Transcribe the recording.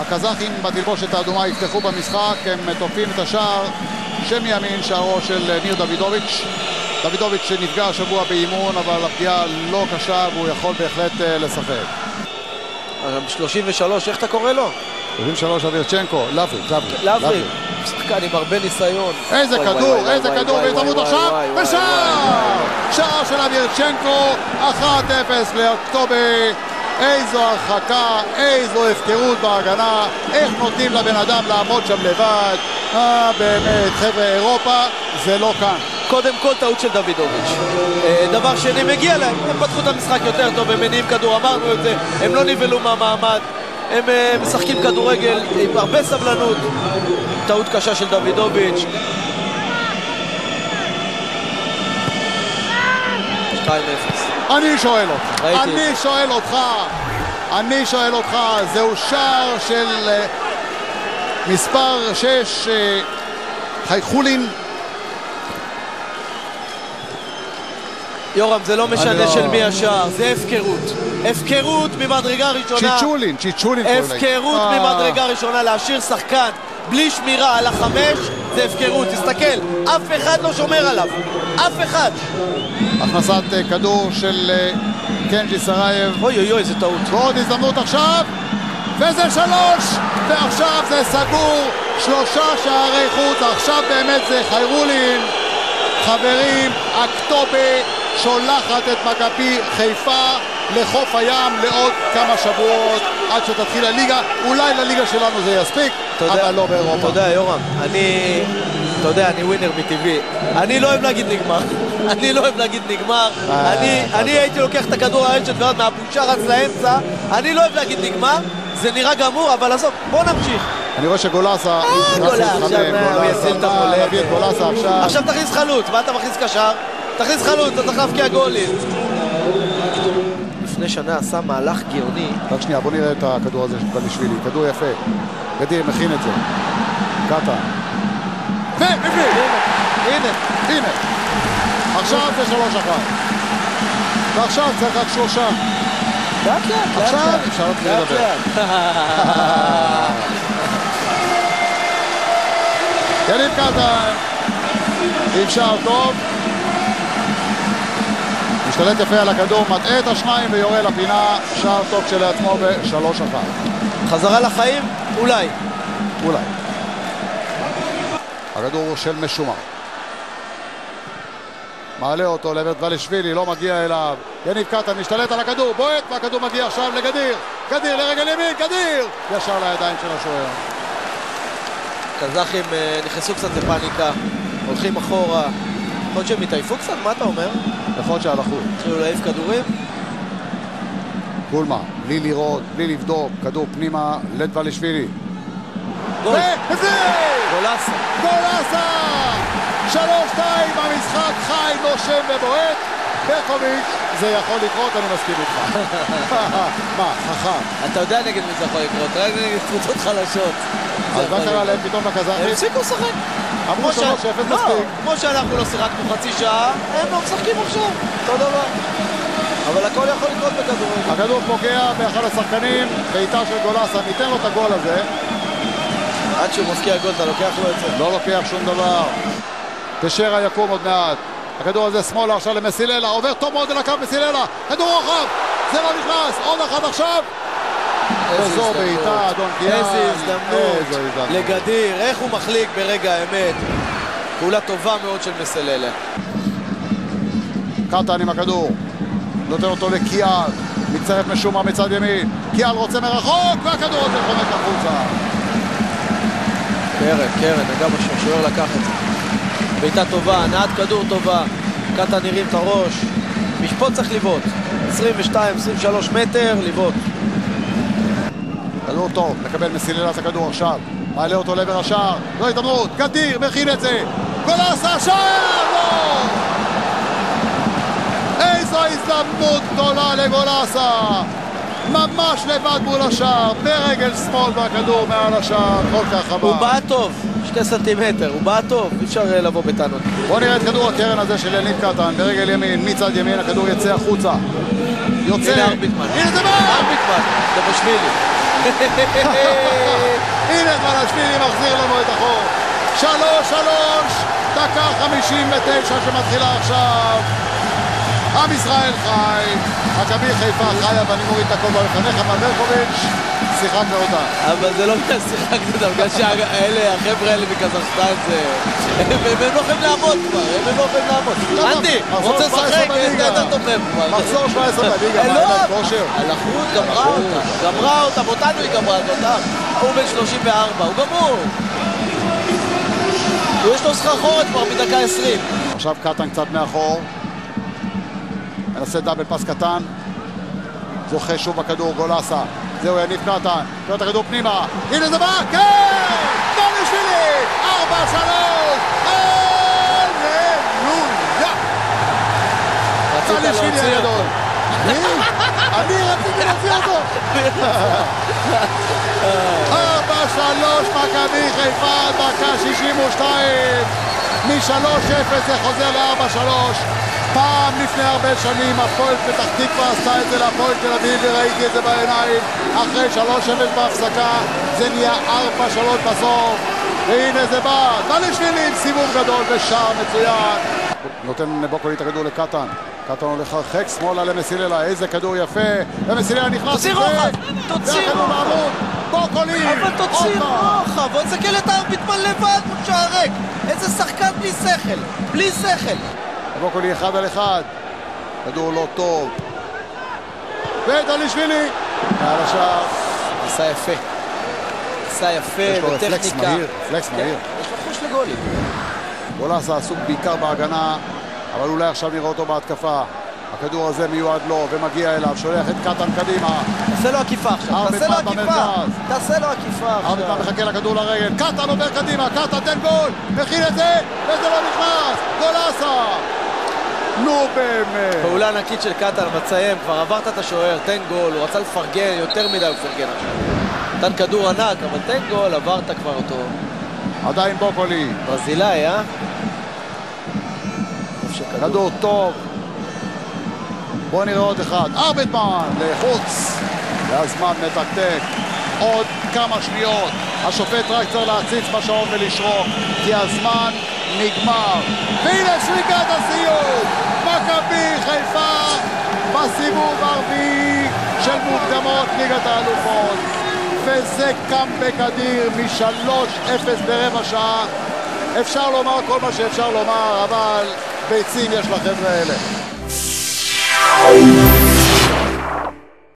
הקזחים בתלבושת האדומה יפתחו במשחק, הם תוקפים את השער שמימין, שערו של ניר דוידוביץ'. דוידוביץ' שנפגע השבוע באימון, אבל הפגיעה לא קשה והוא יכול בהחלט לשחק. 33, איך אתה קורא לו? 33 אבירצ'נקו, לברי. שחקן עם הרבה ניסיון. איזה כדור, בהזדמנות עכשיו, ושער! שער של אבירצ'נקו, 1-0 לאוקטובר. איזו הרחקה, איזו הפקרות בהגנה, איך נותנים לבן אדם לעמוד שם לבד. באמת, חבר'ה, אירופה זה לא כאן. קודם כל טעות של דוידוביץ'. דבר שני, מגיע להם, הם פתחו את המשחק יותר טוב, הם מניעים כדור, אמרנו את זה, הם לא נבלו מהמעמד, הם משחקים כדורגל עם הרבה סבלנות. טעות קשה של דוידוביץ'. 2-0. אני שואל אותך, זהו שער של מספר 6, חייכולין. יורם, זה לא משנה של מי השער, זה הפקרות ממדרגה ראשונה. צ'יצ'ולין. הפקרות ממדרגה ראשונה, להשאיר שחקן בלי שמירה על 5, זה הפקרות. תסתכל, אף אחד לא שומר עליו, אף אחד. הכנסת כדור של קנג'י סרייב. אוי, זה טעות. ועוד הזדמנות עכשיו, וזה 3, ועכשיו זה סגור, 3 שערי חוץ, עכשיו באמת זה חיירולין. חברים, אוקטובר שולחת את מכבי חיפה לחוף הים לעוד כמה שבועות עד שתתחיל הליגה. אולי לליגה שלנו זה יספיק, אבל לא באירופה. אתה יודע, יורם, אני ווינר מטבעי, אני לא אוהב להגיד נגמר. אני הייתי לוקח את הכדור הרשת ועוד מהבושה רץ לאמצע. אני לא אוהב להגיד נגמר, זה נראה גמור, אבל עזוב, בוא נמשיך. אני רואה שגולסה יסיל את המולדת. גולסה עכשיו תכניס חלוץ, מה אתה מכניס קשר? תכניס חלוץ, אתה צריך להפקיע גולים. לפני שנה עשה מהלך גאוני. רק שנייה, בוא נראה את הכדור הזה של בלישווילי, כדור יפה. גדיר מכין את זה. קטן. הנה. עכשיו זה 3-1. ועכשיו צריך רק 3. עכשיו אפשר לדבר. יניב קטן עם שער טוב, משתלט יפה על הכדור, מטעה את השניים ויורה לפינה. שער טוב כשלעצמו ב-3-1. חזרה לחיים? אולי. הכדור של משומר, מעלה אותו לברדבלישווילי, לא מגיע אליו. יניב קטן משתלט על הכדור, בועט, והכדור מגיע עכשיו לגדיר. גדיר לרגל ימין, גדיר ישר לידיים של השוער. קזחים נכנסו קצת לפאניקה, הולכים אחורה. יכול להיות שהם התעייפו קצת? מה אתה אומר? יכול להיות שהלכו. התחילו להעיף כדורים? גולמה, בלי לראות, בלי לבדוק, כדור פנימה לדבלישווילי. גול! גולסה! 3-2, המשחק חי, נושם ובועט. ברקוביץ', זה יכול לקרות, אני מסכים איתך. מה, חכם? אתה יודע נגד מי זה יכול לקרות, רק נגד קבוצות חלשות. אז מה קרה להם פתאום לקזחים? הם הפסיקו לשחק. אמרו 3-0 מספיק. כמו שאנחנו לא שיחקנו חצי שעה, הם לא משחקים עכשיו. אותו דבר. אבל הכל יכול לקרות בכדורגל. הכדור פוגע באחד השחקנים, בעיטה של גולסה, ניתן לו את הגול הזה. עד שהוא מפקיע גול, אתה לוקח לו את זה? לא לוקח שום דבר. תשרה יקום עוד מעט. הכדור הזה שמאלה עכשיו למסיללה, עובר טוב מאוד אל הקו מסיללה, כדור רוחב, זה לא נכנס, עוד אחד עכשיו. וזו בעיטה, אדון קיאן. איזה הזדמנות לגדיר, איך הוא מחליק ברגע האמת. פעולה טובה מאוד של מסיללה. קטן עם הכדור, נותן אותו לקיאל, מצטרף משומר מצד ימין, קיאל רוצה מרחוק, והכדור הזה חומק החוצה. קרן, אגב השוער לקח את זה. בעיטה טובה, הנעת כדור טובה, קטן נראים את הראש, משפוט צריך לבעוט, 22-23 מטר לבעוט. כדור טוב, מקבל מסיללה את הכדור עכשיו, מעלה אותו לעבר השער, לא הזדמנות, גדיר מכין את זה, גולסה, שער, לא! איזו הזדמנות גדולה לגולסה, ממש לבד מול השער, ברגל שמאל והכדור מעל השער, כל כך חבל. הוא בא טוב, 2 סנטימטר, הוא בא טוב, אי אפשר לבוא בטענות. בוא נראה את כדור הקרן הזה של יניב קטן, ברגל ימין, מצד ימין, הכדור יצא החוצה. יוצא. הנה ארביטמן. הנה זה בא! ארביטמן, זה בשבילי. הנה מלאשווילי מחזיר לנו את החור. 3-3, דקה 59 שמתחילה עכשיו. עם ישראל חי, מכבי חיפה חיה, ואני מוריד את הכובע בפניך, ברקוביץ', שיחקת אותה. אבל זה לא בגלל שיחקת אותה, בגלל שהאלה, החבר'ה האלה מקזחסטן זה... הם לא יכולים לעמוד כבר, הם לא יכולים לעמוד. אנדי, רוצה לשחק? אתה תופם כבר. מחזור 17 בליגה, מה אין להם כושר? הלכות גמרה אותם, אותנו היא גמרה אותם. הוא בן 34, הוא גמור. יש לו סחרחורת כבר מדקה 20. עכשיו קטן קצת מאחור. מנסה דאבל פס קטן. זוכה שוב בכדור, גולסה. זהו, יניב קטן. תראה את הכדור פנימה. הנה זה בא, כן! מלאשווילי! 4-3! הללויה! מלאשווילי הגדול. אני רציתי להוציא אותו. 4-3 מכבי חיפה, דקה 62. מ-3-0 זה חוזר ל-4-3. פעם לפני הרבה שנים הפועל פתח תקווה עשתה את זה להפועל תל אביב וראיתי את זה בעיניים. אחרי 3-0 בהפסקה זה נהיה 4-3 בסוף. והנה זה בא, מלאשווילי עם סיבוב גדול ושער מצוין. נותן בוקולי את הכדור לקטן. קטן הולך הרחק, שמאלה למסיללה, איזה כדור יפה. ומסיללה נכנס. תוציא רוחב! תוציא רוחב! בוקולי! אבל תוציא רוחב! בוא נסתכל את ארביטמן לבד מול שער ריק! איזה שחקן בלי שכל! בלי שכל! בוקולי 1 על 1. כדור לא טוב. ומלאשווילי! מעל השער. עשה יפה. עשה יפה, בטכניקה. פלקס מהיר. פלקס מהיר. יש לו חוש לגולים. גולסה עסוק בעיקר בהגנה, אבל אולי עכשיו נראה אותו בהתקפה. הכדור הזה מיועד לו ומגיע אליו, שולח את קטן קדימה. תעשה לו עקיפה עכשיו, תעשה לו עקיפה. תעשה לו עקיפה עכשיו. ארביטמן מחכה לכדור לרגל, קטן עובר קדימה, קטן תן גול, מכין את זה, וזה לא נכנס, גולסה. נו באמת. פעולה ענקית של קטן, מציים, כבר עברת את השוער, תן גול, הוא רצה לפרגן, יותר מדי הוא פרגן עכשיו. נתן כדור ענק, אבל תן גול, עברת כבר אותו. עדיין בוקולי. ברזילאי, כדור טוב. בואו נראה עוד אחד. ארביטמן לחוץ. והזמן מתקתק. עוד כמה שניות. השופט רק צריך להציץ בשעון ולשרוק. כי הזמן נגמר. והנה שריקת הסיום. מכבי חיפה בסיבוב הרביעי של מוקדמות ליגת האלופות. וזה קאמבק אדיר מ-3-0 ברבע שעה. אפשר לומר כל מה שאפשר לומר, אבל ביצים יש לחבר'ה האלה.